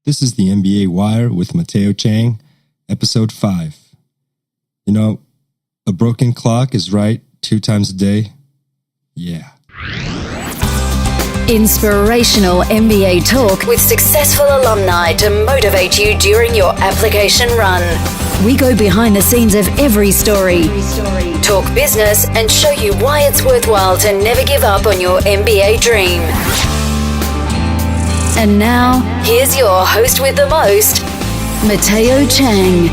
This is the MBA Wire with Mateo Chang, Episode 5. You know, a broken clock is right 2 times a day. Yeah. Inspirational MBA talk with successful alumni to motivate you during your application run. We go behind the scenes of every story, talk business, and show you why it's worthwhile to never give up on your MBA dream. And now, here's your host with the most, Mateo Chang.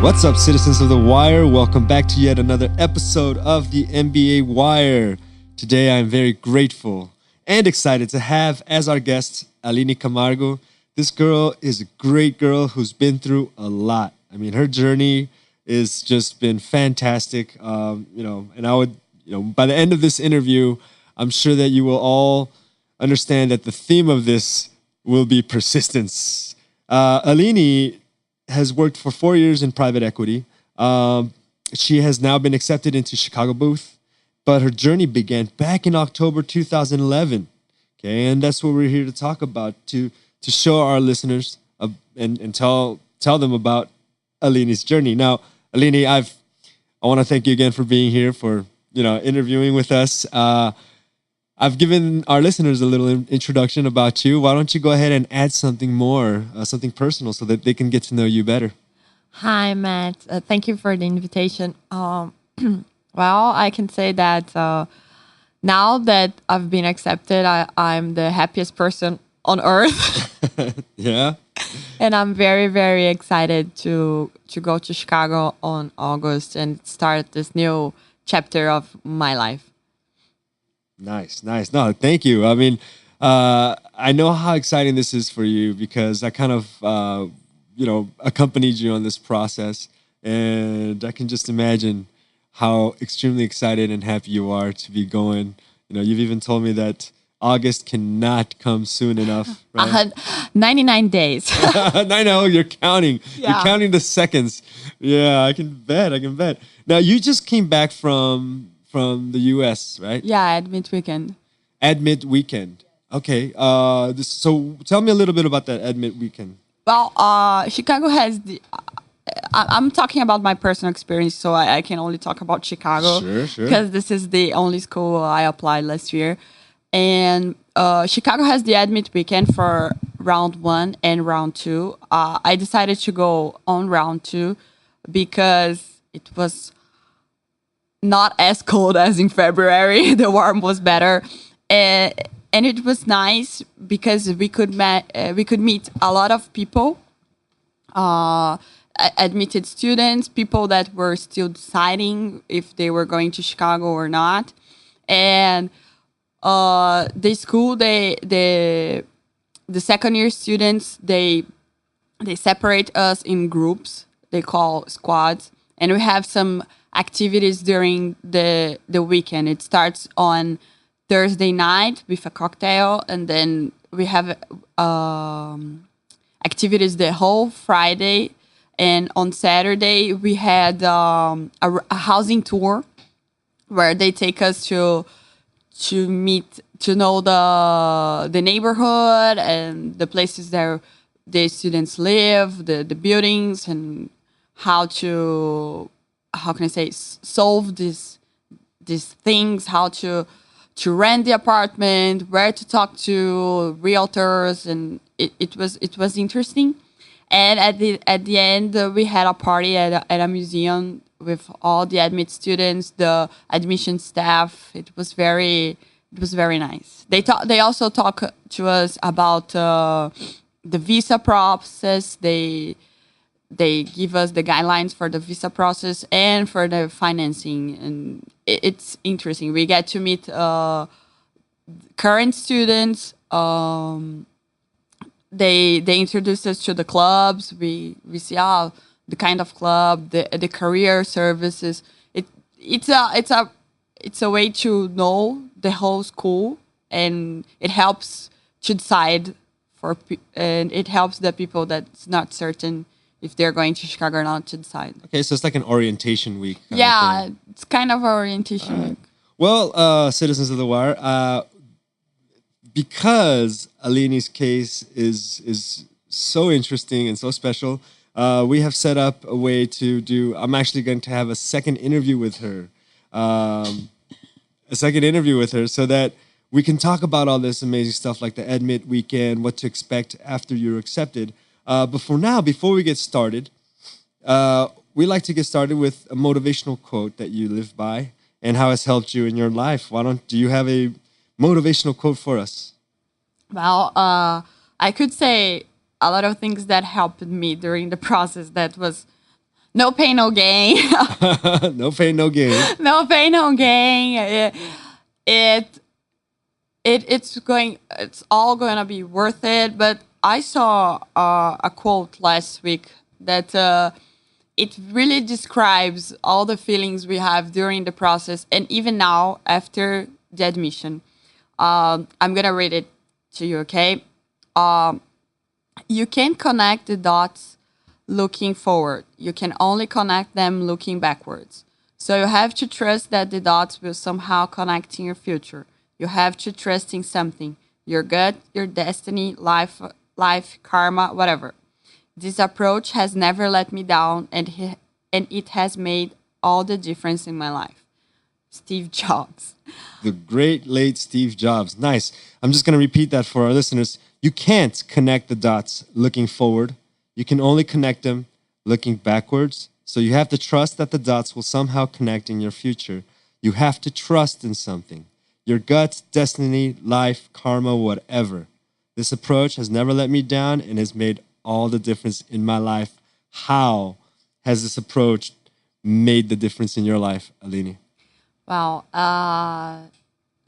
What's up, citizens of the Wire? Welcome back to yet another episode of the MBA Wire. Today, I'm very grateful and excited to have as our guest, Aline Camargo. This girl is a great girl who's been through a lot. I mean, her journey has just been fantastic. And I would, by the end of this interview, I'm sure that you will all understand that the theme of this will be persistence. Aline has worked for 4 years in private equity. She has now been accepted into Chicago booth, but her journey began back in October 2011. Okay, and that's what we're here to talk about, to show our listeners and tell them about Aline's journey. Now, Aline, I want to thank you again for being here, for interviewing with us. I've given our listeners a little introduction about you. Why don't you go ahead and add something more, something personal, so that they can get to know you better? Hi, Matt. Thank you for the invitation. Well, I can say that now that I've been accepted, I'm the happiest person on earth. Yeah. And I'm very, very excited to go to Chicago on August and start this new chapter of my life. Nice. No, thank you. I mean, I know how exciting this is for you because I kind of, accompanied you on this process, and I can just imagine how extremely excited and happy you are to be going. You've even told me that August cannot come soon enough. Right? 99 days. I know, you're counting. Yeah. You're counting the seconds. Yeah, I can bet. Now, you just came back from the U.S., right? Yeah, Admit Weekend. Admit Weekend. Okay. So tell me a little bit about that Admit Weekend. Well, Chicago has the... I'm talking about my personal experience, so I can only talk about Chicago. Sure. Because this is the only school I applied last year. And Chicago has the Admit Weekend for round 1 and round 2. I decided to go on round 2 because it was not as cold as in February. The warm was better. And it was nice because we could meet a lot of people, admitted students, people that were still deciding if they were going to Chicago or not. And the school, the second year students, they separate us in groups. They call squads, and we have some activities during the weekend. It starts on Thursday night with a cocktail, and then we have activities the whole Friday. And on Saturday we had a housing tour where they take us to know the neighborhood and the places that the students live, the buildings, and how can I say, solve these things, how to rent the apartment, where to talk to realtors, and it was interesting. And at the end, we had a party at a museum with all the admit students, the admission staff. It was very nice. They also talk to us about the visa process. They give us the guidelines for the visa process and for the financing, and it's interesting. We get to meet current students. They introduce us to the clubs. We see the kind of club, the career services. It's a way to know the whole school, and it helps to decide and it helps the people that's not certain if they're going to Chicago or not to decide. Okay, so it's like an orientation week. Yeah, it's kind of an orientation week. Well, citizens of the Wire, because Aline's case is so interesting and so special, we have set up a way to do. I'm actually going to have a second interview with her, so that we can talk about all this amazing stuff like the admit weekend, what to expect after you're accepted. But for now, before we get started, we like to get started with a motivational quote that you live by and how it's helped you in your life. Do you have a motivational quote for us? Well, I could say a lot of things that helped me during the process. That was no pain, no gain. No pain, no gain. No pain, no gain. It's all going to be worth it. But I saw a quote last week that it really describes all the feelings we have during the process and even now after the admission. I'm going to read it to you, okay? You can't connect the dots looking forward. You can only connect them looking backwards. So you have to trust that the dots will somehow connect in your future. You have to trust in something, your gut, your destiny, life, karma, whatever. This approach has never let me down, and it has made all the difference in my life. Steve Jobs. The great late Steve Jobs. Nice. I'm just going to repeat that for our listeners. You can't connect the dots looking forward. You can only connect them looking backwards. So you have to trust that the dots will somehow connect in your future. You have to trust in something. Your gut, destiny, life, karma, whatever. This approach has never let me down and has made all the difference in my life. How has this approach made the difference in your life, Aline? Well,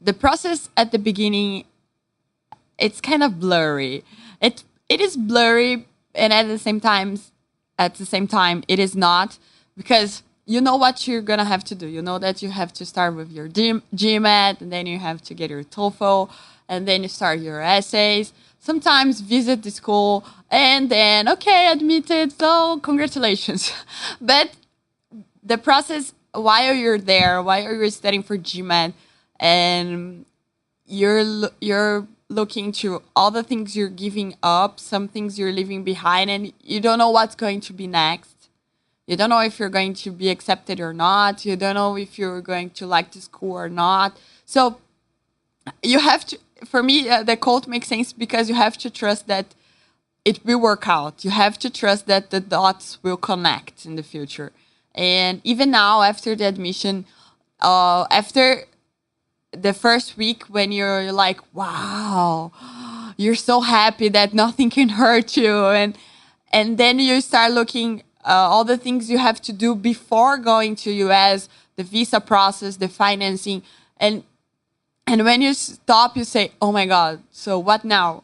the process at the beginning, it's kind of blurry. It is blurry, and at the same time, it is not, because you know what you're gonna have to do. You know that you have to start with your GMAT, and then you have to get your TOEFL, and then you start your essays. Sometimes visit the school, and then admitted. So congratulations, but the process while you're there, while you're studying for GMAT, and you're looking to all the things you're giving up, some things you're leaving behind, and you don't know what's going to be next. You don't know if you're going to be accepted or not. You don't know if you're going to like the school or not. So you have to, for me, the quote makes sense because you have to trust that it will work out. You have to trust that the dots will connect in the future. And even now, after the admission, after the first week when you're like, wow, you're so happy that nothing can hurt you. And then you start looking all the things you have to do before going to US, the visa process, the financing. And when you stop, you say, oh my God, so what now?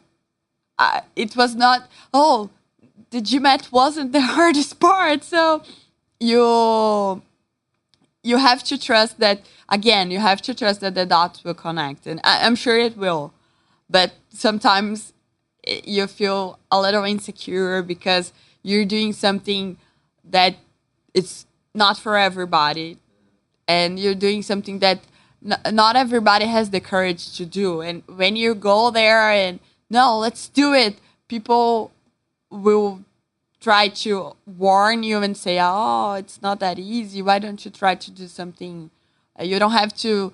It was not, the GMAT wasn't the hardest part. So you have to trust that, again, you have to trust that the dots will connect. And I'm sure it will. But sometimes you feel a little insecure because you're doing something that it's not for everybody. And you're doing something that not everybody has the courage to do. And when you go there and, no, let's do it, people will try to warn you and say, oh, it's not that easy. Why don't you try to do something? You don't have to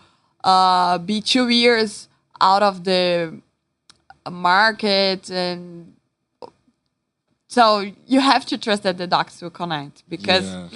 be 2 years out of the market. And so you have to trust that the dots will connect because... Yeah.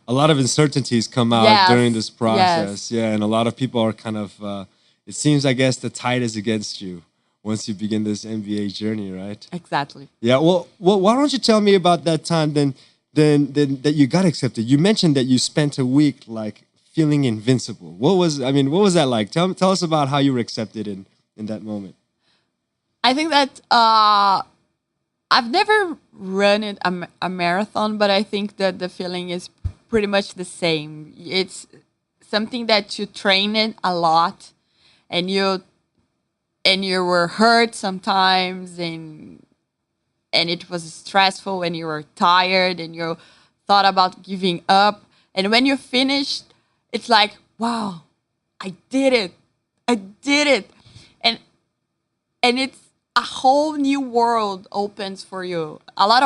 A lot of uncertainties come out during this process. Yes. Yeah, and a lot of people are kind of, it seems, I guess, the tide is against you once you begin this MBA journey, right? Exactly. Yeah, well, why don't you tell me about that time then that you got accepted? You mentioned that you spent a week like feeling invincible. What was that like? Tell us about how you were accepted in that moment. I think that I've never run a marathon, but I think that the feeling is pretty much the same. It's something that you train in a lot, and you were hurt sometimes, and it was stressful, and you were tired, and you thought about giving up. And when you finished, it's like, wow, I did it. And and it's a whole new world opens for you. A lot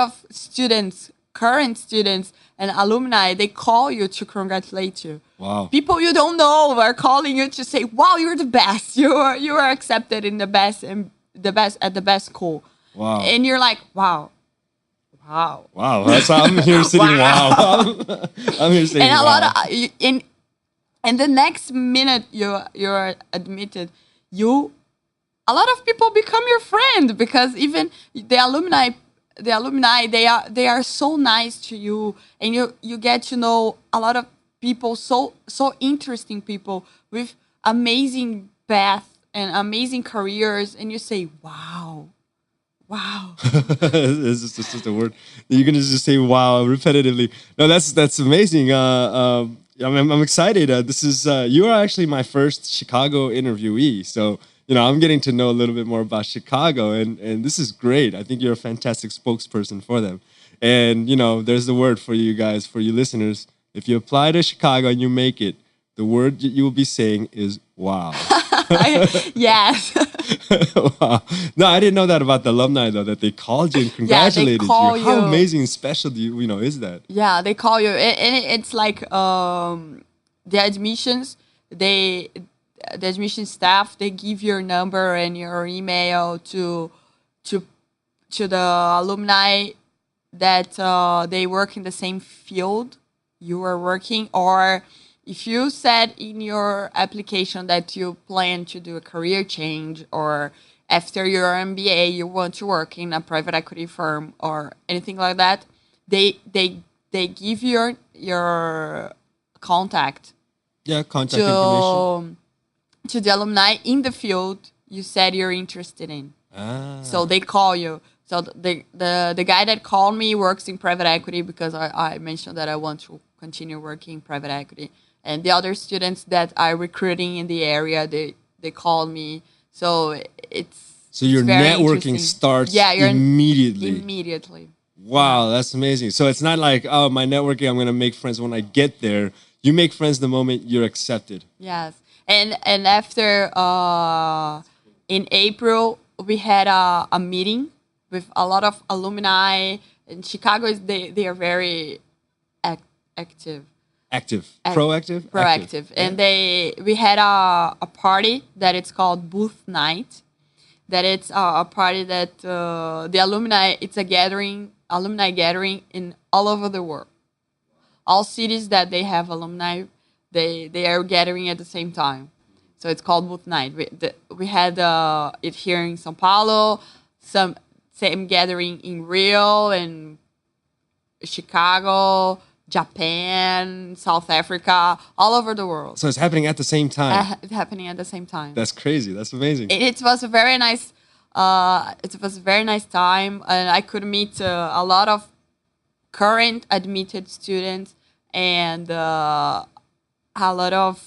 of students, current students and alumni, they call you to congratulate you. Wow. People you don't know are calling you to say, "Wow, you're the best. You are accepted in the best and the best at the best school." Wow. And you're like, "Wow. Wow." Wow. That's I'm here sitting. Wow. I'm here saying. And a wow. lot of in the next minute you're admitted, a lot of people become your friend, because even the alumni they are so nice to you, and you get to know a lot of people, so interesting people with amazing path and amazing careers, and you say, wow. It's just a word. You're gonna just say wow repetitively. No, that's amazing. I'm excited. This is you are actually my first Chicago interviewee, so I'm getting to know a little bit more about Chicago, and this is great. I think you're a fantastic spokesperson for them. And there's the word for you guys, for you listeners. If you apply to Chicago and you make it, the word you will be saying is wow. Yes. Wow. No, I didn't know that about the alumni though, that they called you and congratulated you. How amazing and special is that? Yeah, they call you, and it's like the admissions, the admission staff, they give your number and your email to the alumni that they work in the same field you are working, or if you said in your application that you plan to do a career change, or after your MBA you want to work in a private equity firm or anything like that, they give your contact. Yeah, contact information to the alumni in the field you said you're interested in. So they call you. So the guy that called me works in private equity, because I mentioned that I want to continue working in private equity. And the other students that are recruiting in the area, they called me. So your networking starts immediately. Immediately. Wow, that's amazing. So it's not like, oh, my networking, I'm going to make friends when I get there. You make friends the moment you're accepted. Yes. And after, in April, we had a meeting with a lot of alumni. In Chicago, they are very active. Proactive? Proactive. And we had a party that it's called Booth Night. That it's a party that the alumni, it's a alumni gathering in all over the world. All cities that they have alumni, they are gathering at the same time. So it's called Booth Night. We had it here in São Paulo, same gathering in Rio and Chicago, Japan, South Africa, all over the world. So it's happening at the same time. It's happening at the same time. That's crazy. That's amazing. It was a very nice. It was a very nice time, and I could meet a lot of current admitted students and a lot of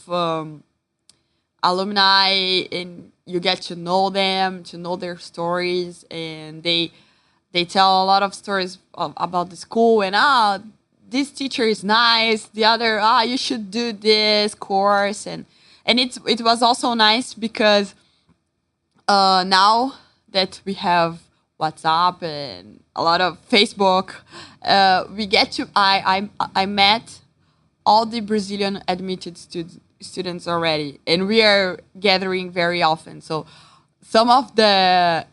alumni, and you get to know them, to know their stories, and they tell a lot of stories about the school, and this teacher is nice, the other, you should do this course, and it was also nice because now that we have WhatsApp and a lot of Facebook, we get to I met all the Brazilian admitted students already, and we are gathering very often. So some of the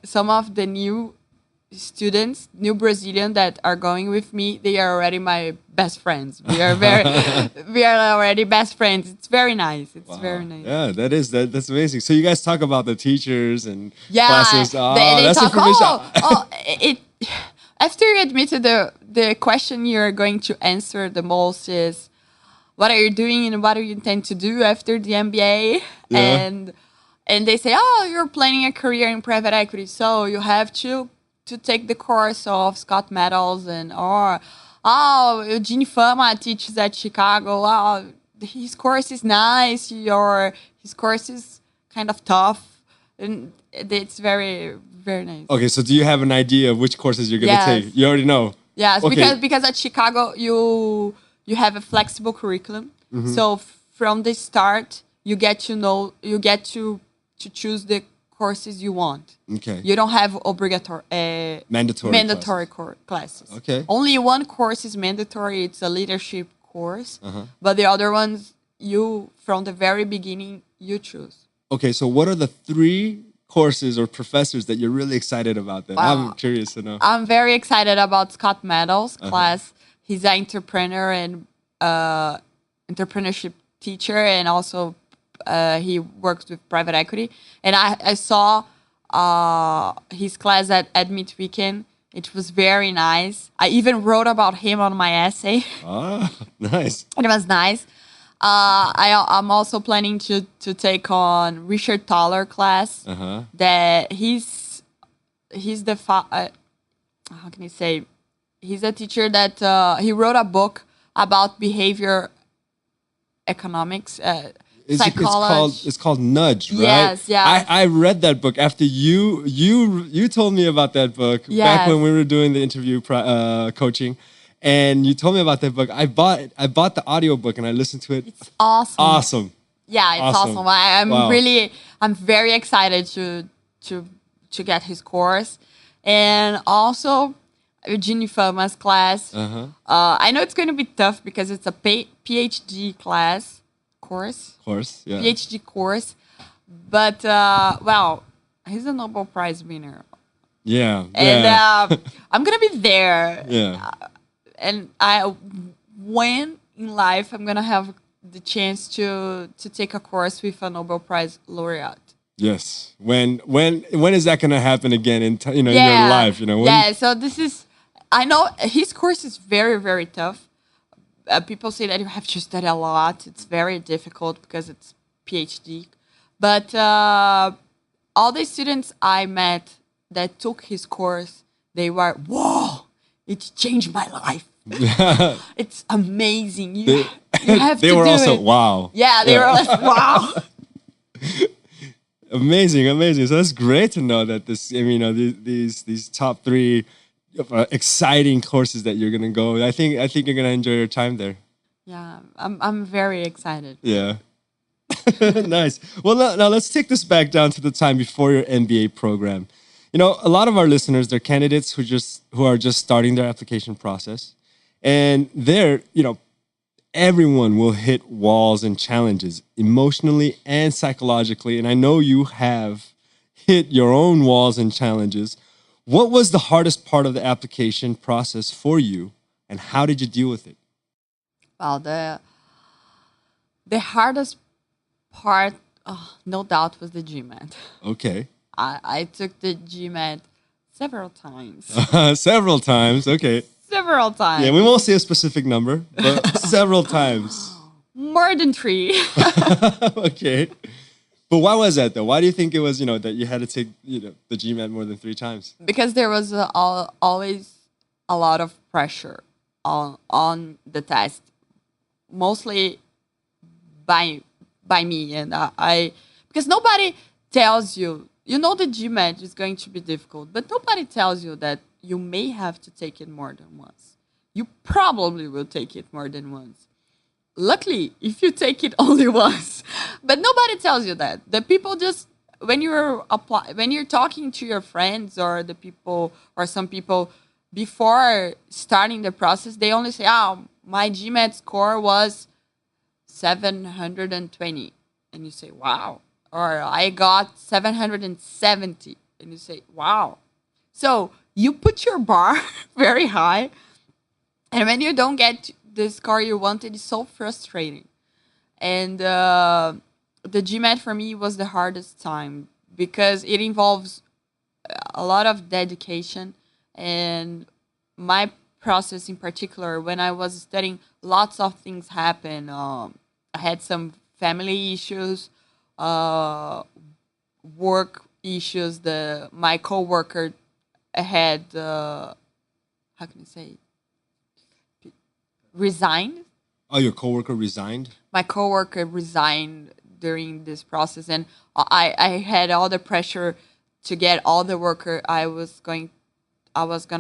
new students, new Brazilian that are going with me, they are already my best friends. We are already best friends. It's very nice. It's very nice. Yeah, that's amazing. So you guys talk about the teachers and classes. They that's talk, information. After you admitted, the question you're going to answer the most is, what are you doing and what do you intend to do after the MBA? Yeah. And they say, oh, you're planning a career in private equity, so you have to take the course of Scott Meadows, Eugene Fama teaches at Chicago. His course is nice, his course is kind of tough, and it's very, very nice. Okay, so do you have an idea of which courses you're going to take? You already know. Yes, okay. because at Chicago you have a flexible curriculum. Mm-hmm. So from the start you get to choose the courses you want. Okay. You don't have mandatory classes. Okay. Only one course is mandatory. It's a leadership course. But the other ones, you, from the very beginning, you choose. Okay, so what are the 3 courses or professors that you're really excited about then? I'm curious to know. I'm very excited about Scott Meadows' class. He's an entrepreneur and entrepreneurship teacher, and also he works with private equity. And I saw his class at Admit Weekend. It was very nice. I even wrote about him on my essay. Ah, nice. It was nice. I'm also planning to take on Richard Thaler class. That he's the how can I say? He's a teacher that he wrote a book about behavior economics. Psychology. It's called Nudge, right? Yes, yes. I read that book after you told me about that book back when we were doing the interview coaching, and you told me about that book. I bought the audiobook and I listened to it. It's awesome. Awesome. Yeah, it's awesome. I'm very excited to get his course, and also Eugenie Fama's class. I know it's going to be tough because it's a PhD course, yeah. PhD course, but he's a Nobel Prize winner. Yeah, and I'm gonna be there. Yeah, and when in life I'm gonna have the chance to take a course with a Nobel Prize laureate. Yes. When is that gonna happen again in in your life? So this is. I know his course is very, very tough. People say that you have to study a lot. It's very difficult because it's PhD. But all the students I met that took his course, they were, whoa, it changed my life. It's amazing. You have to do it. They were also, wow. Yeah, they were like, wow. Amazing. So that's great to know that these top 3 exciting courses that you're gonna go. I think you're gonna enjoy your time there. Yeah, I'm very excited. Yeah, nice. Well, now let's take this back down to the time before your MBA program. A lot of our listeners, they're candidates who are just starting their application process, and everyone will hit walls and challenges emotionally and psychologically. And I know you have hit your own walls and challenges. What was the hardest part of the application process for you, and how did you deal with it? Well, the hardest part, no doubt, was the GMAT. Okay. I took the GMAT several times. Several times, okay. Several times. Yeah, we won't say a specific number, but several times. More than 3. Okay. But why was that, though? Why do you think it was, that you had to take, the GMAT more than 3 times? Because there was always a lot of pressure on the test, mostly by me, and because nobody tells you, the GMAT is going to be difficult, but nobody tells you that you may have to take it more than once. You probably will take it more than once. Luckily, if you take it only once, but nobody tells you that. The people just, when you're talking to your friends or the people or some people before starting the process, they only say, my GMAT score was 720. And you say, wow. Or I got 770. And you say, wow. So you put your bar very high. And when you don't get the score you wanted, is so frustrating. And the GMAT for me was the hardest time because it involves a lot of dedication. And my process in particular, when I was studying, lots of things happened. I had some family issues, work issues. My coworker had, how can I say, resigned. Oh, your coworker resigned? My coworker resigned during this process, and I had all the pressure to get all the work. I was gonna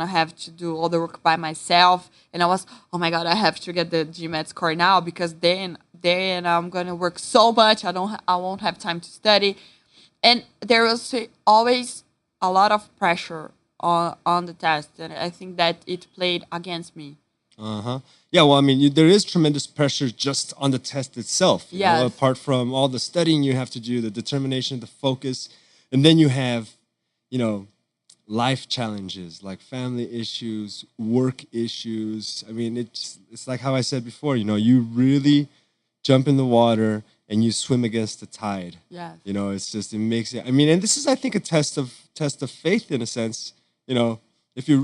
have to do all the work by myself, and I was, oh my god, I have to get the GMAT score now because then I'm gonna work so much. I won't have time to study, And there was always a lot of pressure on the test, and I think that it played against me. Uh-huh. Yeah, well, I mean, there is tremendous pressure just on the test itself. You know, Yes. apart from all the studying you have to do, the determination, the focus, and then you have, you know, life challenges like family issues, work issues. I mean, it's like how I said before, you know, you really jump in the water and you swim against the tide. Yes. You know, it makes it, I mean, and this is, I think, a test of faith in a sense, you know.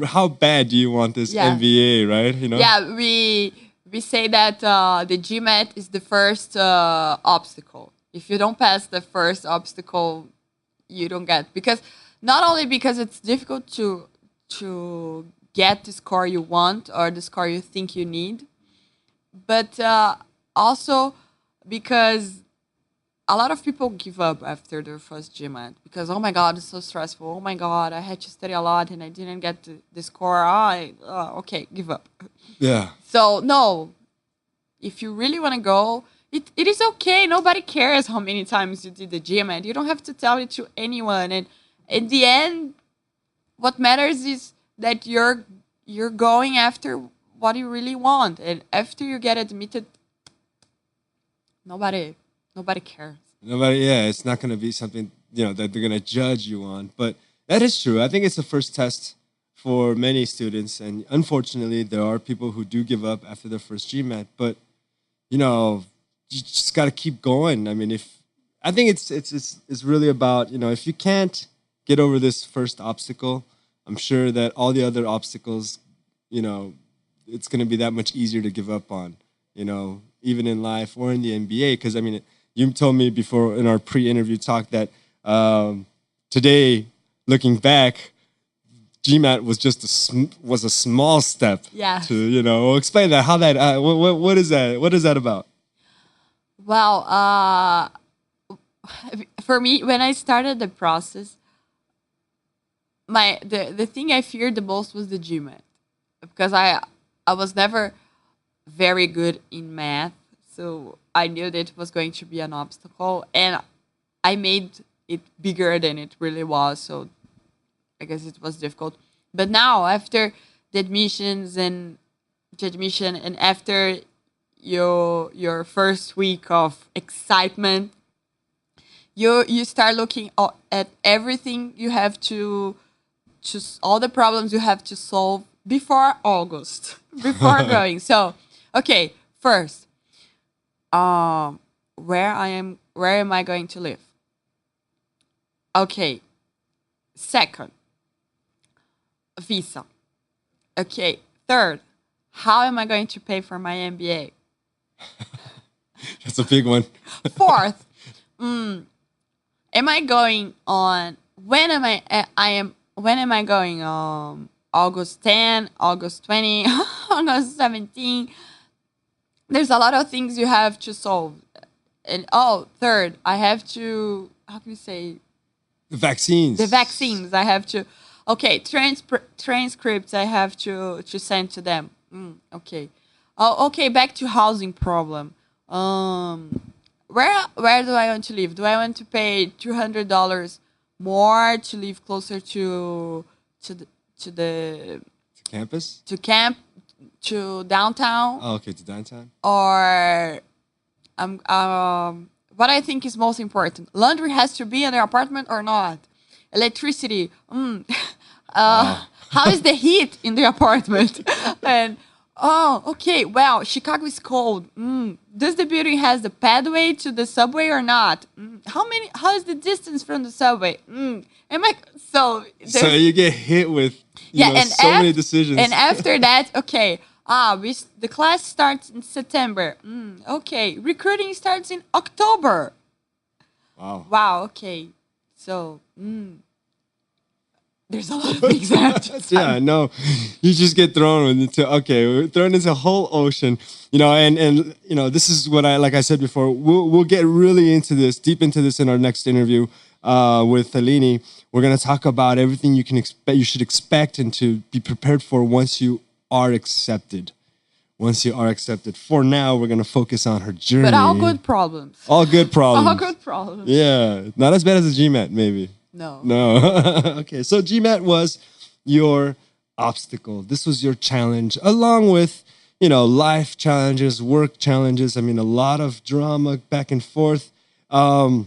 How bad do you want this Yeah. MBA, right? You know? Yeah, we say that the GMAT is the first obstacle. If you don't pass the first obstacle, you don't get, because not only because it's difficult to get the score you want or the score you think you need, but also because a lot of people give up after their first GMAT because, oh my God, it's so stressful. Oh my God, I had to study a lot and I didn't get the score. Okay, give up. Yeah. So, no, if you really want to go, it is okay. Nobody cares how many times you did the GMAT. You don't have to tell it to anyone. And in the end, what matters is that you're going after what you really want. And after you get admitted, nobody cares. Yeah, it's not going to be something, you know, that they're going to judge you on. But that is true. I think it's the first test for many students. And unfortunately, there are people who do give up after their first GMAT. But, you know, you just got to keep going. I mean, I think it's really about, you know, if you can't get over this first obstacle, I'm sure that all the other obstacles, you know, it's going to be that much easier to give up on, you know, even in life or in the MBA. Because, I mean, you told me before in our pre-interview talk that today, looking back, GMAT was just a small step. Yeah. To, you know, explain that. How that? What is that? What is that about? Well, for me, when I started the process, the thing I feared the most was the GMAT, because I was never very good in math, so I knew that it was going to be an obstacle, and I made it bigger than it really was. So I guess it was difficult. But now, after the admission and after your first week of excitement, you start looking at everything you have to all the problems you have to solve before August, before going. So, okay, first, where am I going to live? Okay, second, visa. Okay, third, how am I going to pay for my MBA? That's a big one. Fourth, am I going on? When am I going? August 10, August 20, August 17. There's a lot of things you have to solve. And third, I have to, how can you say? The vaccines. I have to, okay, transcripts I have to send to them. Okay. Okay, back to housing problem. Where do I want to live? Do I want to pay $200 more to live closer to campus? To downtown? Oh, okay, to downtown. Or what I think is most important: laundry has to be in the apartment or not? Electricity. Wow. How is the heat in the apartment? And okay. Well, Chicago is cold. Does the building has the pathway to the subway or not? How is the distance from the subway? So you get hit with so many decisions. And after that, okay, the class starts in September. Okay, recruiting starts in October. Wow. Okay, so there's a lot of things I have to say. Yeah, no, you just get thrown into a whole ocean, you know, and you know, this is what like I said before, we'll get really deep into this in our next interview with Aline. We're going to talk about everything you should expect and to be prepared for once you are accepted. once you are accepted. For now, we're going to focus on her journey. But all good problems. All good problems. All good problems. Yeah. Not as bad as the GMAT, maybe. No. Okay. So GMAT was your obstacle. This was your challenge, along with, life challenges, work challenges. I mean, a lot of drama back and forth. A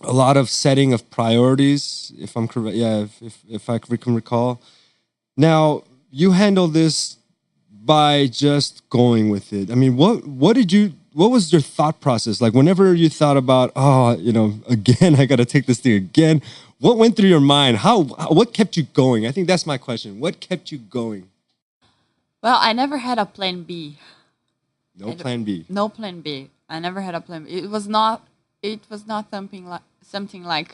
lot of setting of priorities, if I'm correct. Yeah, if I can recall. Now, you handle this by just going with it. I mean, what was your thought process? Like whenever you thought about, again, I got to take this thing again. What went through your mind? What kept you going? I think that's my question. What kept you going? Well, I never had a plan B. No plan B. No plan B. I never had a plan B. It was not something like,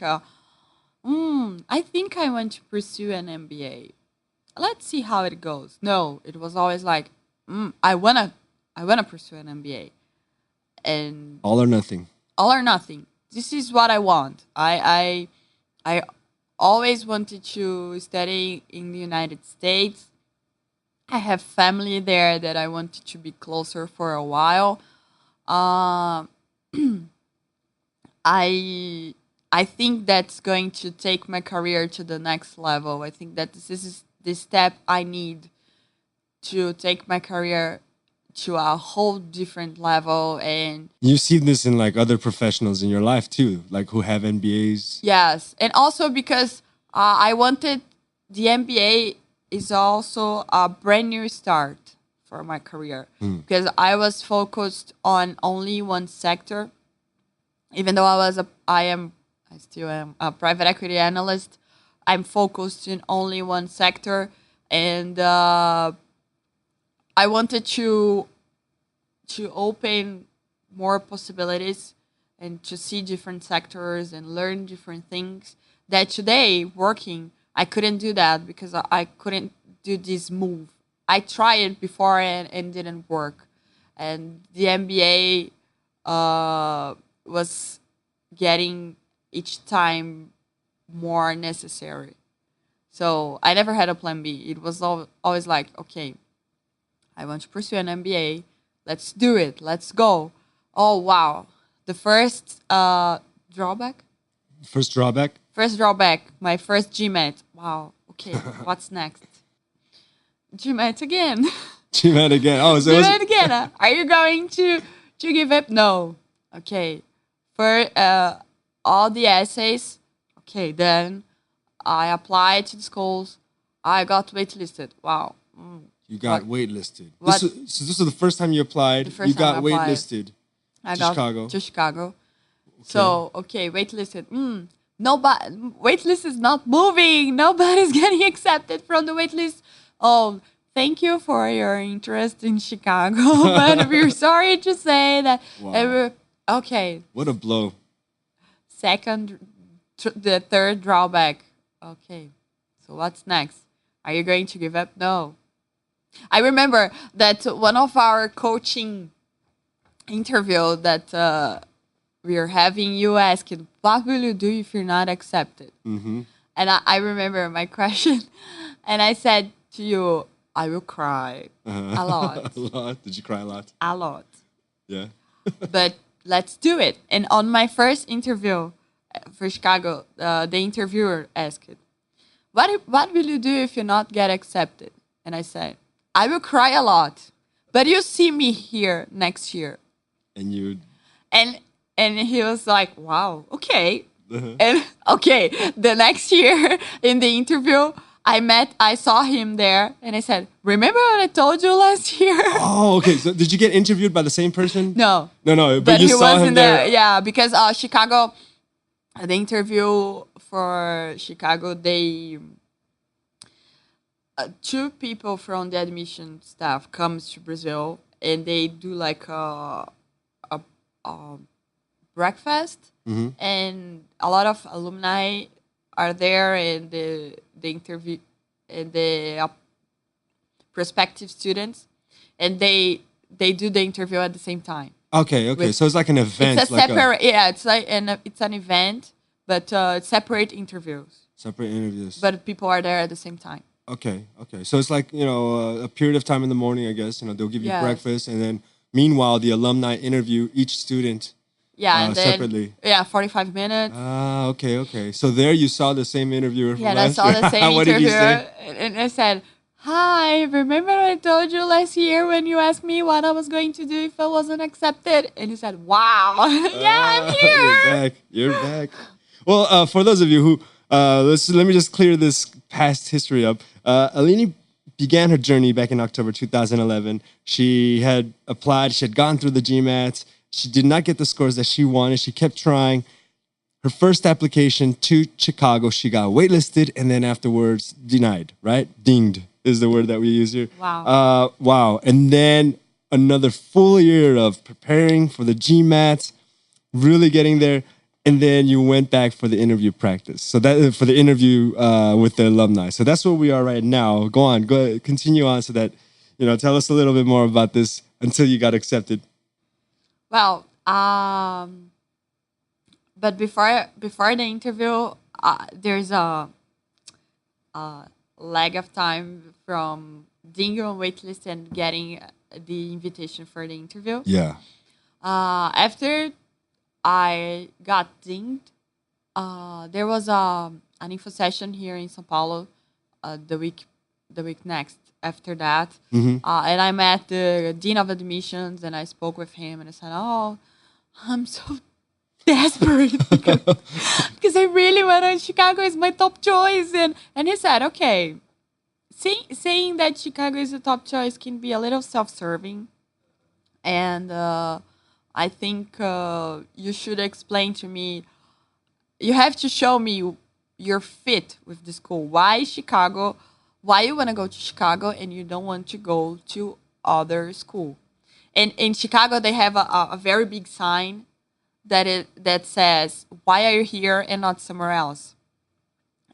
I think I want to pursue an MBA. Let's see how it goes. No, it was always like, I wanna pursue an MBA, and all or nothing. All or nothing. This is what I want. I always wanted to study in the United States. I have family there that I wanted to be closer for a while. I think that's going to take my career to the next level. I think that this is the step I need to take my career to a whole different level. And you see this in like other professionals in your life too, like who have MBAs. Yes, and also because I wanted the MBA is also a brand new start for my career because I was focused on only one sector. Even though I still am a private equity analyst, I'm focused in only one sector, and I wanted to open more possibilities and to see different sectors and learn different things. That today, working, I couldn't do that because I couldn't do this move. I tried it before and didn't work, and the MBA was getting each time more necessary. So I never had a plan B. It was always like, okay, I want to pursue an MBA. Let's do it. Let's go. Oh, wow. The first drawback? First drawback? First drawback. My first GMAT. Wow. Okay, what's next? GMAT again. GMAT again. Oh, so GMAT again. Are you going to give up? No. Okay. For all the essays, okay, then I applied to the schools. I got waitlisted. Wow. You got waitlisted. What? So this was the first time you applied. You got waitlisted to Chicago. To Chicago. Okay. So, okay, waitlisted. Nobody, waitlist is not moving. Nobody's getting accepted from the waitlist. Oh, thank you for your interest in Chicago, but we're sorry to say that. Wow. Okay. What a blow. The third drawback. Okay. So what's next? Are you going to give up? No. I remember that one of our coaching interview that we are having, you asked, what will you do if you're not accepted? Mm-hmm. And I remember my question, and I said to you, I will cry a lot. A lot? Did you cry a lot? A lot. Yeah. But let's do it. And on my first interview for Chicago, the interviewer asked, what will you do if you not get accepted? And I said, I will cry a lot, but you see me here next year. And you... And he was like, wow, okay. Uh-huh. And okay, the next year in the interview, I saw him there, and I said, remember what I told you last year? Oh, okay. So did you get interviewed by the same person? No. No, but you he saw was him in there. Yeah, because Chicago, the interview for Chicago, they... two people from the admission staff comes to Brazil, and they do like a breakfast, and a lot of alumni are there, and the interview and the prospective students, and they do the interview at the same time. Okay. So it's like an event. It's it's an event, but it's separate interviews. Separate interviews. But people are there at the same time. Okay, okay. So it's like, a period of time in the morning, I guess. They'll give you Yes. breakfast, and then meanwhile, the alumni interview each student Yeah, and then separately. 45 minutes. Ah, okay, okay. So there you saw the same interviewer from Yeah, and I last saw year. the same What did he interviewer, say? and I said, "Hi, remember I told you last year when you asked me what I was going to do if I wasn't accepted?" And he said, "Wow, yeah, I'm You're here." back. You're back. Well, for those of you who let me just clear this past history up. Aline began her journey back in October 2011. She had applied. She had gone through the GMATs. She did not get the scores that she wanted. She kept trying. Her first application to Chicago, she got waitlisted and then afterwards denied, right? Dinged is the word that we use here. Wow. Wow. And then another full year of preparing for the GMATs, really getting there. And then you went back for the interview practice. So that for the interview with the alumni. So that's where we are right now. Go on, continue on so that, tell us a little bit more about this until you got accepted. Well, but before the interview, there's a lag of time from being on waitlist and getting the invitation for the interview. Yeah. After I got dinged, there was an info session here in São Paulo the week next after that. And I met the dean of admissions and I spoke with him and I said, "Oh, I'm so desperate because I really want to. Chicago is my top choice." And he said, "Okay, saying that Chicago is the top choice can be a little self-serving, and I think you should explain to me. You have to show me your fit with the school. Why Chicago? Why you want to go to Chicago and you don't want to go to other school?" And in Chicago, they have a very big sign that says, "Why are you here and not somewhere else?"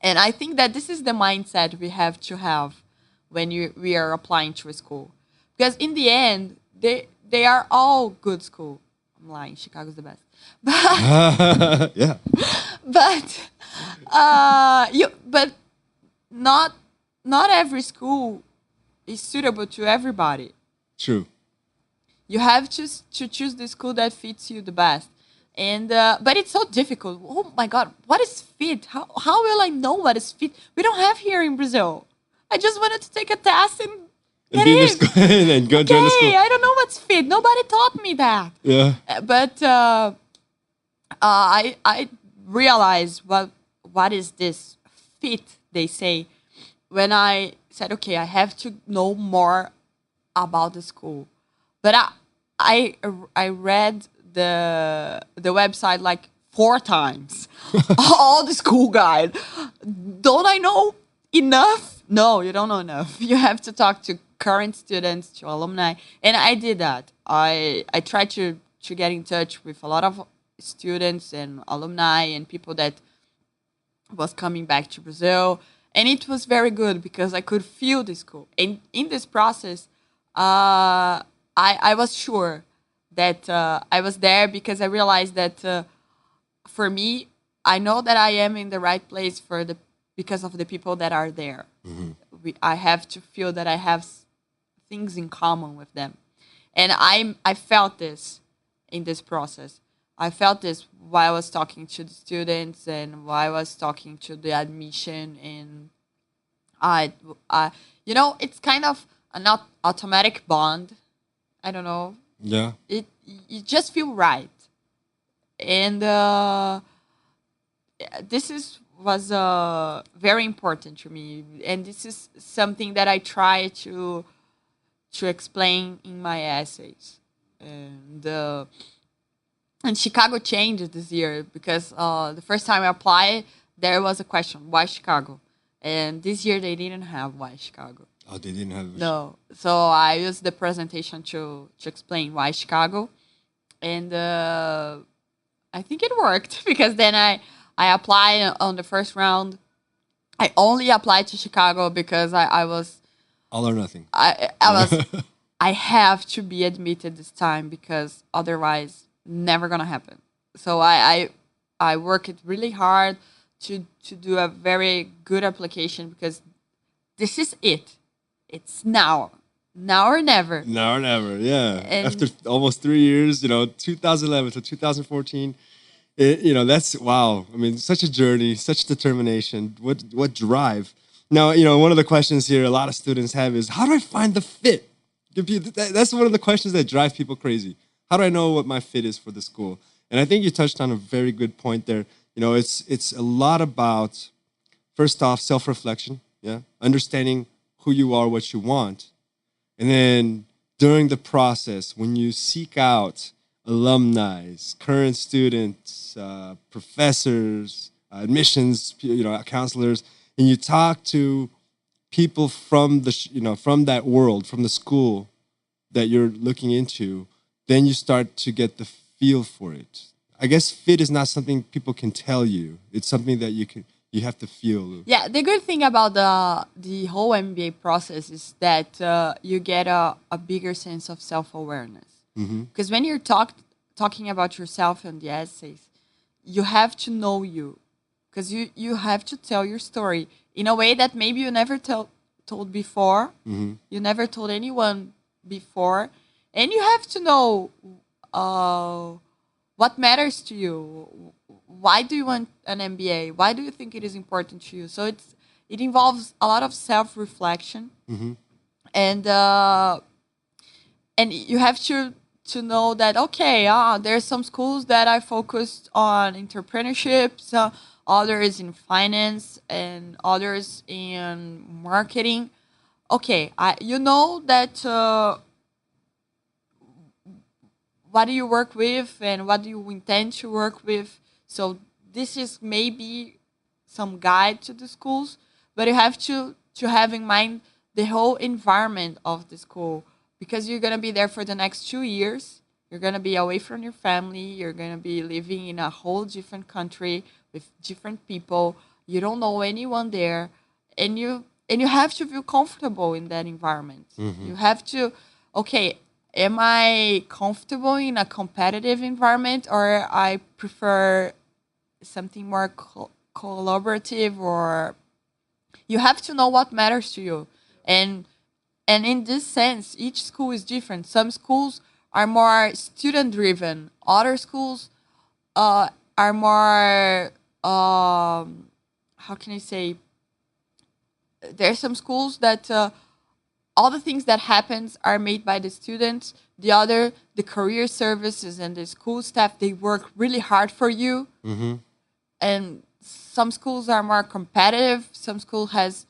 And I think that this is the mindset we have to have when we are applying to a school, because in the end, they are all good school. I'm lying. Chicago's the best, but Yeah. but but not every school is suitable to everybody. True. You have to choose the school that fits you the best. And but it's so difficult. Oh my God, what is fit? How will I know what is fit? We don't have here in Brazil. I just wanted to take a test and get be in the in. school and go join the Okay, school. I don't know what's fit. Nobody taught me that. Yeah. But I realized what is this fit they say when I said, okay, I have to know more about the school. But I read the website like 4 times, all the school guide. Don't I know enough? No, you don't know enough. You have to talk to current students, to alumni, and I did that. I tried to get in touch with a lot of students and alumni and people that was coming back to Brazil, and it was very good because I could feel the school. And in this process, I was sure that I was there because I realized that for me, I know that I am in the right place because of the people that are there. I have to feel that I have things in common with them, and I felt this in this process. I felt this while I was talking to the students and while I was talking to the admission, and I it's kind of an automatic bond. I don't know. Yeah. You just feel right, and this was very important to me, and this is something that I try to explain in my essays, and Chicago changed this year because the first time I applied, there was a question, why Chicago? And this year they didn't have why Chicago. Oh, they didn't have. No. So I used the presentation to explain why Chicago. And I think it worked because then I applied on the first round. I only applied to Chicago because I was... All or nothing. I was... I have to be admitted this time because otherwise never gonna happen. So I worked really hard to do a very good application because this is it. It's now or never. Now or never, yeah. And After almost 3 years, 2011 to 2014, that's wow. I mean, such a journey, such determination. What drive? Now, one of the questions here a lot of students have is, how do I find the fit? That's one of the questions that drive people crazy. How do I know what my fit is for the school? And I think you touched on a very good point there. It's a lot about, first off, self-reflection, yeah, understanding who you are, what you want. And then during the process, when you seek out alumni, current students, professors, admissions, counselors, and you talk to people from from that world, from the school that you're looking into, then you start to get the feel for it. I guess fit is not something people can tell you. It's something that you have to feel. Yeah, the good thing about the whole MBA process is that you get a bigger sense of self-awareness. Because when you're talking about yourself in the essays, you have to know you. Because you have to tell your story in a way that maybe you never told before. You never told anyone before. And you have to know what matters to you. Why do you want an MBA? Why do you think it is important to you? So it involves a lot of self-reflection. And you have to know that, okay, there's some schools that are focused on entrepreneurship, others in finance, and others in marketing. Okay, you know that what do you work with and what do you intend to work with. So this is maybe some guide to the schools, but you have to have in mind the whole environment of the school, because you're going to be there for the next 2 years. You're going to be away from your family. You're going to be living in a whole different country with different people. You don't know anyone there, and you have to feel comfortable in that environment. You have to, okay, am I comfortable in a competitive environment, or I prefer something more collaborative? Or you have to know what matters to you. And in this sense, each school is different. Some schools are more student-driven. Other schools are more, how can I say, there's some schools that all the things that happens are made by the students. The career services and the school staff, they work really hard for you. And some schools are more competitive. Some school has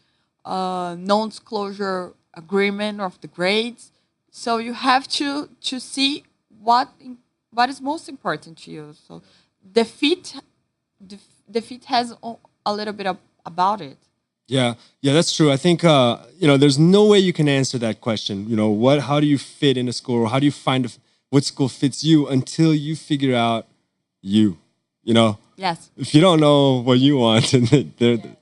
non-disclosure agreement of the grades. So you have to see what is most important to you. So the fit has a little bit about it. Yeah, that's true. I think there's no way you can answer that question. How do you fit in a school, or how do you find what school fits you until you figure out you? Yes. If you don't know what you want,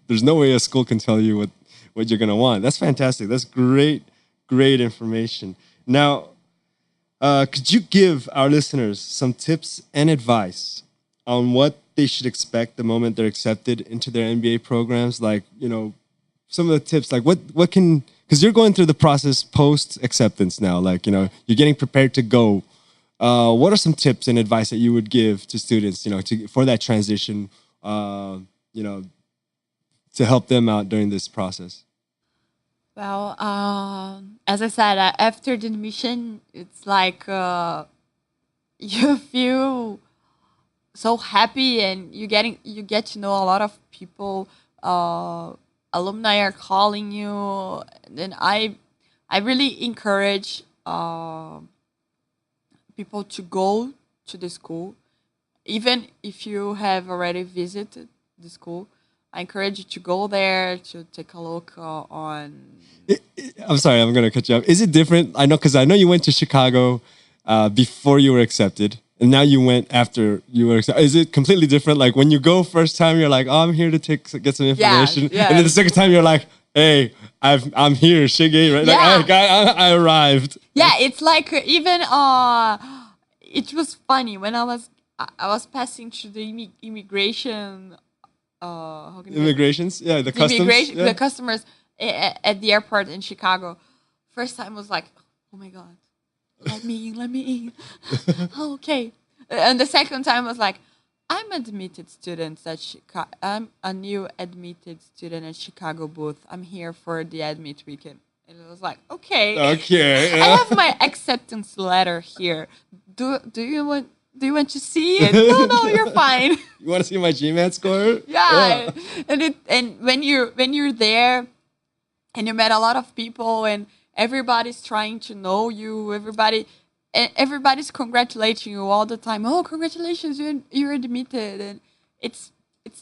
there's no way a school can tell you what you're gonna want. That's fantastic. That's great information. Now, could you give our listeners some tips and advice on what they should expect the moment they're accepted into their MBA programs? Like, some of the tips, like what can, because you're going through the process post acceptance now, like, you're getting prepared to go. What are some tips and advice that you would give to students, for that transition, to help them out during this process? Well, as I said, after the admission, it's like you feel so happy, and you get to know a lot of people. Alumni are calling you, and I really encourage people to go to the school, even if you have already visited the school. I encourage you to go there to take a look on. I'm sorry, I'm going to cut you off. Is it different? Because I know you went to Chicago before you were accepted, and now you went after you were accepted. Is it completely different? Like when you go first time, you're like, I'm here to get some information. Yeah. And then the second time, you're like, hey, I'm here, Shige, right? Yeah. Like, I arrived. Yeah, it's like even it was funny when I was passing through the immigration. Immigrations, yeah, the customs, the customers, at the airport in Chicago. First time was like, oh my God, let me in. Oh, okay. And the second time was like, I'm admitted student at Chicago. I'm a new admitted student at Chicago booth. I'm here for the admit weekend. And it was like, okay. Okay. I have my acceptance letter here. Do you want to see it? No, you're fine. You want to see my GMAT score? Yeah. And when you're there and you met a lot of people and everybody's trying to know you, everybody's congratulating you all the time. Oh, congratulations, you're admitted. And it's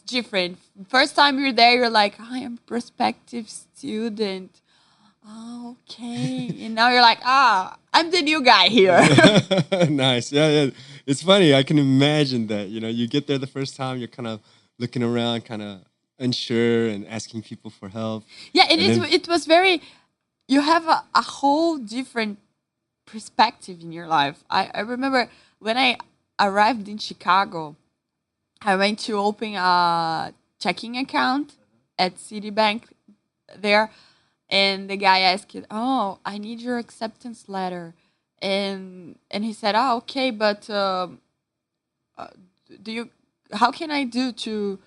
different. First time you're there, you're like, I am a prospective student. Oh, okay. And now you're like, I'm the new guy here. Nice. Yeah. It's funny. I can imagine that. You get there the first time, you're kind of looking around, kind of unsure and asking people for help. Yeah, it was very, you have a whole different perspective in your life. I remember when I arrived in Chicago, I went to open a checking account at Citibank there. And the guy asked, "Oh, I need your acceptance letter," and he said, "Oh, okay, but how can I do to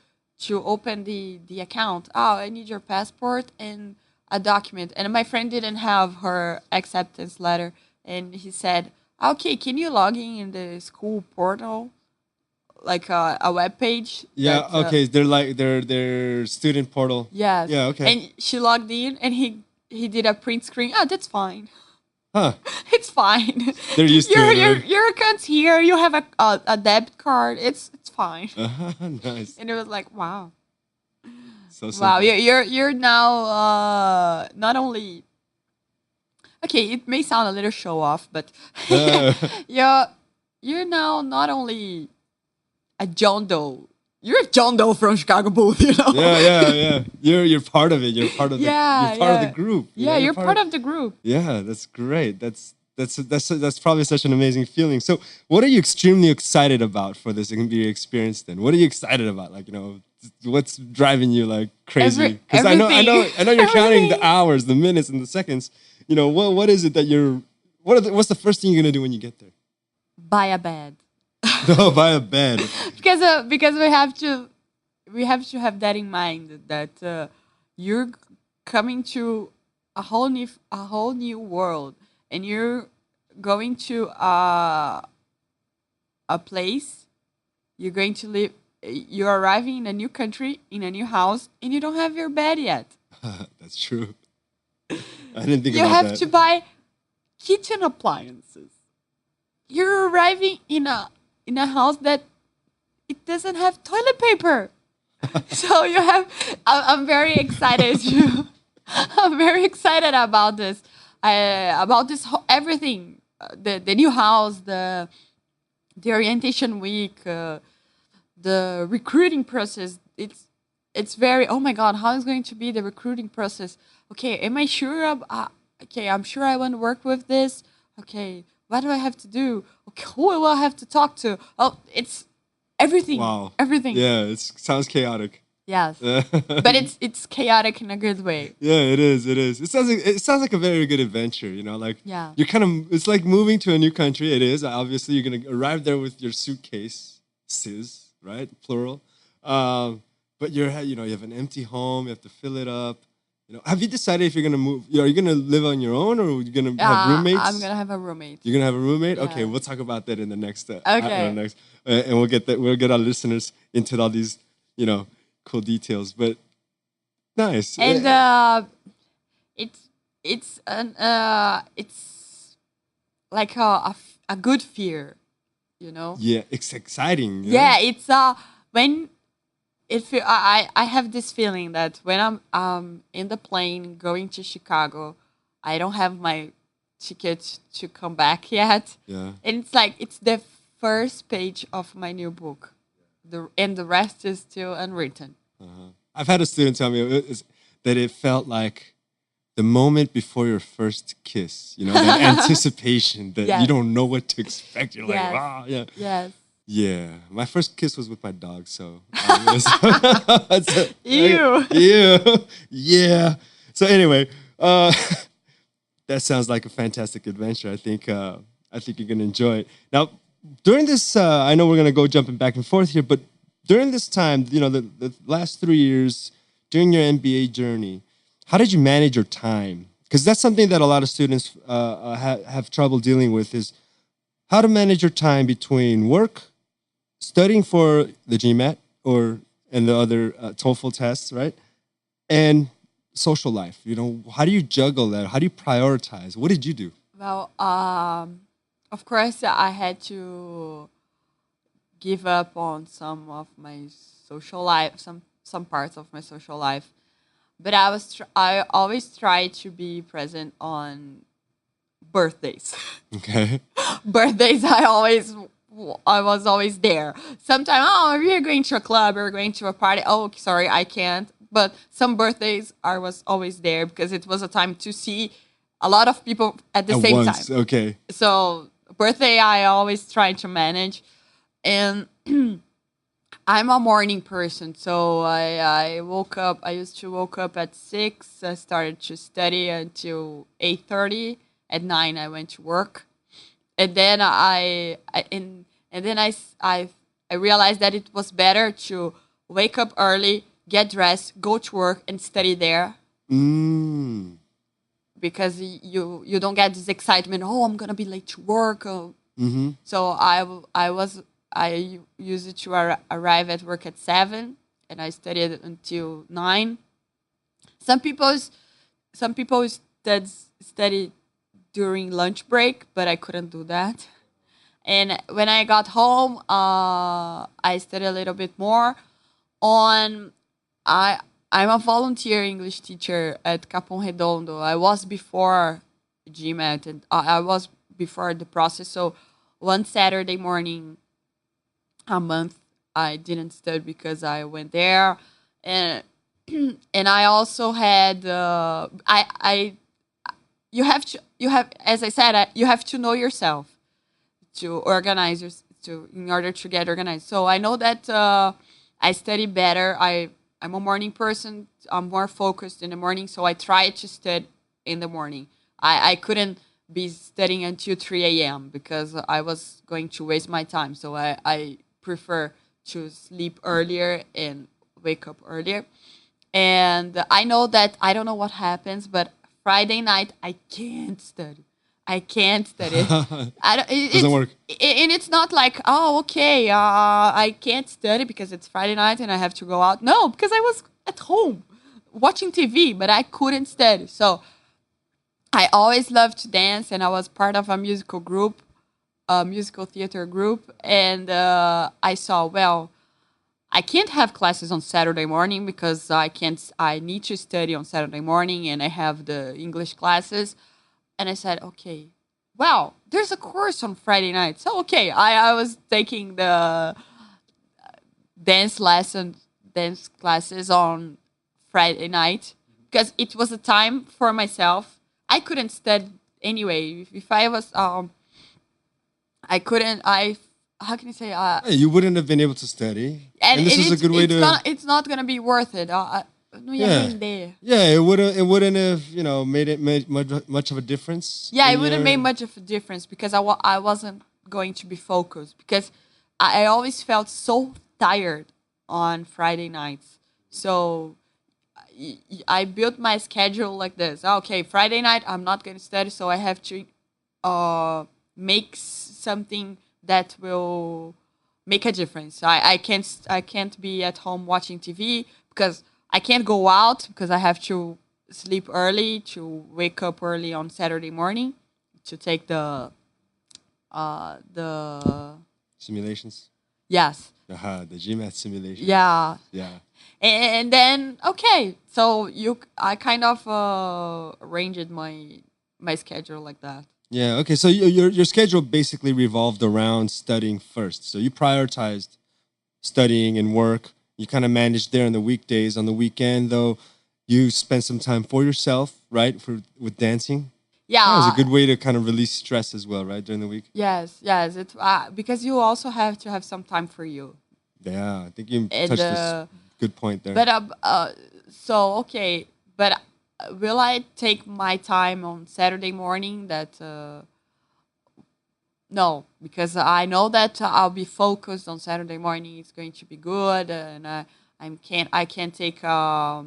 open the account? Oh, I need your passport and a document." And my friend didn't have her acceptance letter, and he said, "Okay, can you log in the school portal, like a web page?" Yeah. Okay. They're like their student portal. Yes. Yeah. Okay. And she logged in, and he did a print screen. Oh, that's fine. Huh. It's fine. They're used to it. Right? Your account's here. You have a debit card. It's fine. Nice. And it was like, wow. So simple. Wow. You're now not only. Okay, it may sound a little show off, but you're now not only a John Doe. You're a John Doe from Chicago Booth, Yeah. You're part of it. You're part of the group. Yeah, you're part of the group. Yeah, that's great. That's probably such an amazing feeling. So, what are you extremely excited about for this MBA experience? Then, what are you excited about? Like, what's driving you like crazy? Because I know you're counting the hours, the minutes, and the seconds. What is it that what's the first thing you're gonna do when you get there? Buy a bed. No, buy a bed. because we have to have that in mind that you're coming to a whole new world, and you're going to a place. You're going to live. You're arriving in a new country, in a new house, and you don't have your bed yet. That's true. I didn't think you about that. You have to buy kitchen appliances. You're arriving in a house that it doesn't have toilet paper. So you have. I'm very excited. I'm very excited about this. Everything. The new house, the orientation week, the recruiting process. It's very. Oh my God! How is going to be the recruiting process? Okay, am I sure? Okay, I'm sure I want to work with this. Okay. What do I have to do? Okay, who will I have to talk to? Oh, it's everything. Wow. Everything. Yeah, it sounds chaotic. Yes. But it's chaotic in a good way. Yeah, it is. It sounds like a very good adventure, like you're it's like moving to a new country. It is. Obviously you're gonna arrive there with your suitcases, right? Plural. But you have an empty home, you have to fill it up. Have you decided if you're gonna move? Are you gonna live on your own, or are you gonna have roommates? I'm gonna have a roommate. You're gonna have a roommate? Yeah. Okay, we'll talk about that in the next. Okay. And we'll get our listeners into all these, cool details. But nice. And it's like a good fear, Yeah, it's exciting. Yeah, it's when. I have this feeling that when I'm in the plane going to Chicago, I don't have my ticket to come back yet. Yeah. And it's the first page of my new book. And the rest is still unwritten. Uh-huh. I've had a student tell me that it felt like the moment before your first kiss, that anticipation that you don't know what to expect. You're like, wow, yeah. Yes. Yeah, my first kiss was with my dog, so. Ew. Yeah. So anyway, that sounds like a fantastic adventure. I think you're gonna enjoy it. Now, during this, I know we're gonna go jumping back and forth here, but during this time, the last 3 years during your MBA journey, how did you manage your time? Because that's something that a lot of students have trouble dealing with is how to manage your time between work, studying for the GMAT and the other TOEFL tests, right? And social life. How do you juggle that? How do you prioritize? What did you do? Well, of course, I had to give up on some of my social life, some parts of my social life. But I always try to be present on birthdays. Okay. Birthdays, I was always there. Sometimes, we're going to a club, we're going to a party. Oh, sorry, I can't. But some birthdays, I was always there because it was a time to see a lot of people at the same time. Okay. So birthday, I always try to manage. And I'm a morning person, so I woke up. I used to woke up at 6. I started to study until 8:30. At 9, I went to work, and then I realized that it was better to wake up early, get dressed, go to work, and study there. Because you don't get this excitement. Oh, I'm gonna be late to work. So I used to arrive at work at 7, and I studied until 9. Some people study during lunch break, but I couldn't do that. And when I got home, I studied a little bit more. I'm a volunteer English teacher at Capão Redondo. I was before GMAT, and I was before the process. So one Saturday morning a month, I didn't study because I went there, and I also had you have as I said, you have to know yourself to organize in order to get organized. So I know that I study better. I'm a morning person. I'm more focused in the morning, so I try to study in the morning. I couldn't be studying until 3 a.m. because I was going to waste my time. So I prefer to sleep earlier and wake up earlier. And I know that I don't know what happens, but Friday night I can't study. I can't study. It doesn't work. And it's not like, I can't study because it's Friday night and I have to go out. No, because I was at home watching TV, but I couldn't study. So I always loved to dance, and I was part of a musical group, a musical theater group. And I saw, I can't have classes on Saturday morning because I need to study on Saturday morning, and I have the English classes. And I said, okay, there's a course on Friday night. So, I was taking the dance classes on Friday night because it was a time for myself. I couldn't study anyway. If I was, how can I say? You wouldn't have been able to study. And this is a good way to... It's not going to be worth it. It wouldn't have made much of a difference. Yeah, it wouldn't make much of a difference because I wasn't going to be focused because I always felt so tired on Friday nights. So I built my schedule like this. Okay, Friday night I'm not going to study, so I have to make something that will make a difference. I can't be at home watching TV because I can't go out because I have to sleep early to wake up early on Saturday morning to take the simulations. Yes. The GMAT simulation. Yeah. Yeah. And then so I kind of arranged my schedule like that. Yeah. Okay. So your schedule basically revolved around studying first. So you prioritized studying and work. You kind of managed there on the weekdays. On the weekend, though, you spent some time for yourself, right? With dancing. Yeah, that was a good way to kind of release stress as well, right, during the week. Yes. It's because you also have to have some time for you. Yeah, I think you touched this good point there. But but will I take my time on Saturday morning? That no, because I know that I'll be focused on Saturday morning. It's going to be good, and I can't take a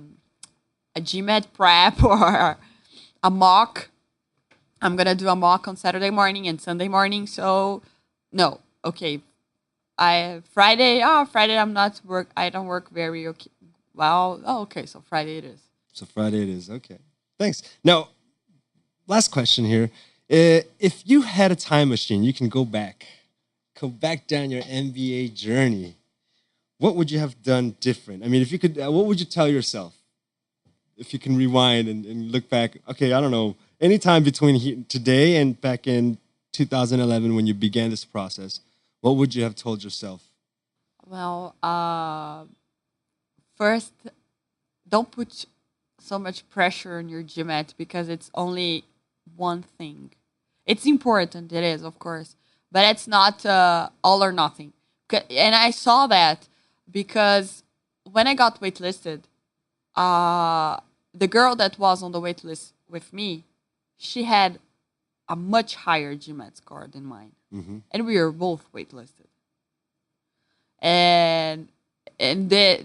GMAT prep or a mock. I'm gonna do a mock on Saturday morning and Sunday morning. So no, okay. Friday I'm not work. I don't work very okay. Well, oh, okay. So Friday it is. So Friday it is. Okay. Thanks. Now, last question here. If you had a time machine, you can go back down your MBA journey. What would you have done different? I mean, if you could, what would you tell yourself? If you can rewind and look back, okay, I don't know, any time between today and back in 2011 when you began this process, what would you have told yourself? Well, first, don't put so much pressure on your GMAT because it's only one thing. It's important, it is, of course, but it's not all or nothing. And I saw that because when I got waitlisted, the girl that was on the waitlist with me, she had a much higher GMAT score than mine, and we were both waitlisted. And the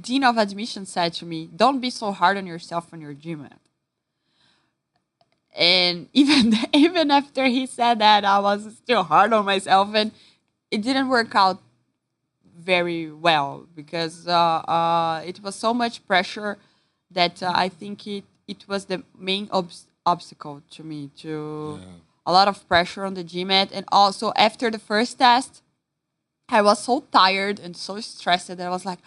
dean of admission said to me, "Don't be so hard on yourself on your GMAT." And even after he said that, I was still hard on myself, and it didn't work out very well because it was so much pressure that I think it was the main obstacle to me, a lot of pressure on the GMAT. And also after the first test, I was so tired and so stressed that I was like,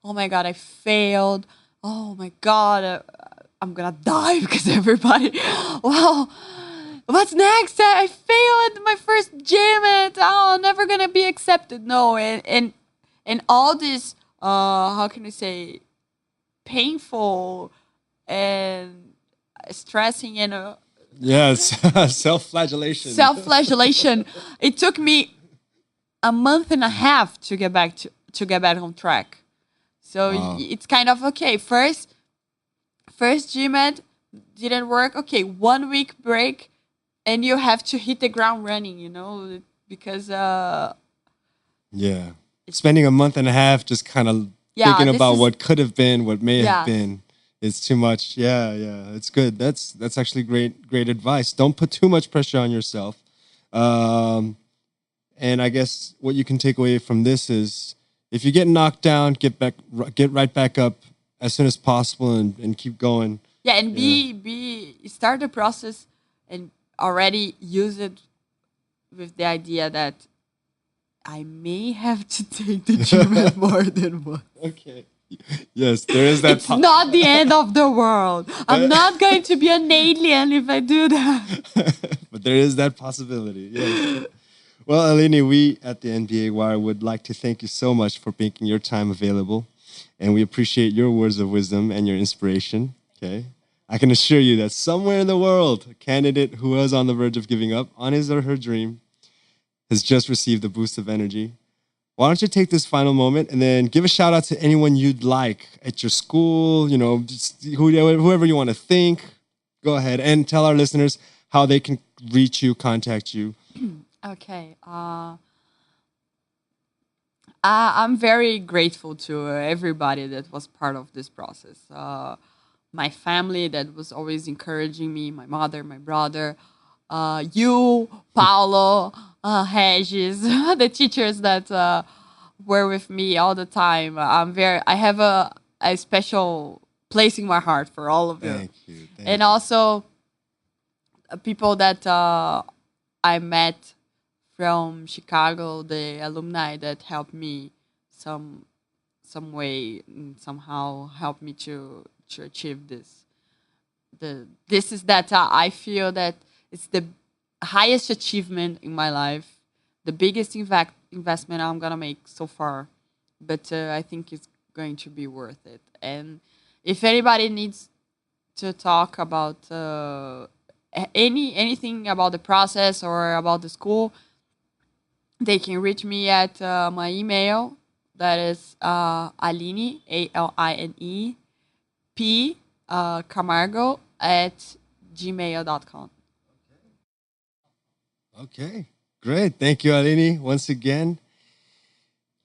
oh my God, I failed. Oh my God, I'm going to die because everybody, well, what's next? I failed my first GMAT. Oh, never going to be accepted. No, and all this, how can I say, painful and stressing and yes, self-flagellation. Self-flagellation. It took me a month and a half to get back on track. So it's kind of okay. First GMAT didn't work. Okay, 1 week break, and you have to hit the ground running. Because spending a month and a half just kind of thinking about what could have been, what may have been. It's too much. Yeah, it's good. That's actually great advice. Don't put too much pressure on yourself. And I guess what you can take away from this is if you get knocked down, get right back up as soon as possible and keep going. Yeah, and start the process and already use it with the idea that I may have to take the GMAT more than once. Okay. Yes, there is that. It's not the end of the world. I'm not going to be an alien if I do that. But there is that possibility. Yes. Well, Aline, we at the MBA Wire would like to thank you so much for making your time available. And we appreciate your words of wisdom and your inspiration. Okay. I can assure you that somewhere in the world, a candidate who was on the verge of giving up on his or her dream has just received a boost of energy. Why don't you take this final moment and then give a shout out to anyone you'd like at your school, just whoever you want to thank. Go ahead and tell our listeners how they can reach you, contact you. Okay. I'm very grateful to everybody that was part of this process. My family that was always encouraging me, my mother, my brother, you, Paulo, Regis, the teachers that were with me all the time. I have a special place in my heart for all of you. Thank you. And also people that I met from Chicago, the alumni that helped me some way and somehow helped me to achieve this. This is that I feel that it's the highest achievement in my life, the biggest investment I'm gonna make so far, but I think it's going to be worth it. And if anybody needs to talk about anything about the process or about the school, they can reach me at my email, That is Aline, ALINE, P, Camargo at gmail.com. Okay, great. Thank you, Aline, once again.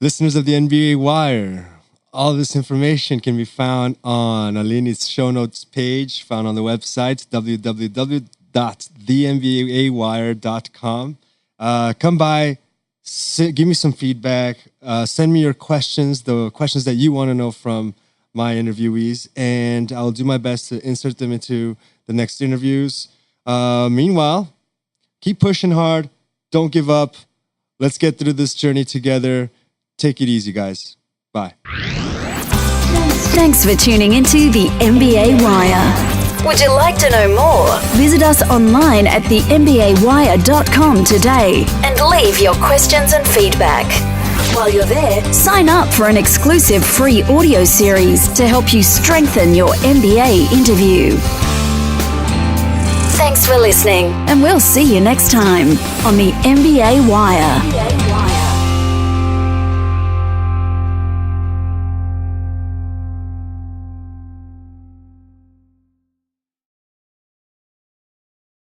Listeners of the MBA Wire, all this information can be found on Aline's show notes page, found on the website, www.thembawire.com. Come by, give me some feedback, send me your questions, the questions that you want to know from my interviewees, and I'll do my best to insert them into the next interviews. Meanwhile, keep pushing hard. Don't give up. Let's get through this journey together. Take it easy, guys. Bye. Thanks for tuning into the MBA Wire. Would you like to know more? Visit us online at thembawire.com today and leave your questions and feedback. While you're there, sign up for an exclusive free audio series to help you strengthen your MBA interview. Thanks for listening, and we'll see you next time on the MBA Wire.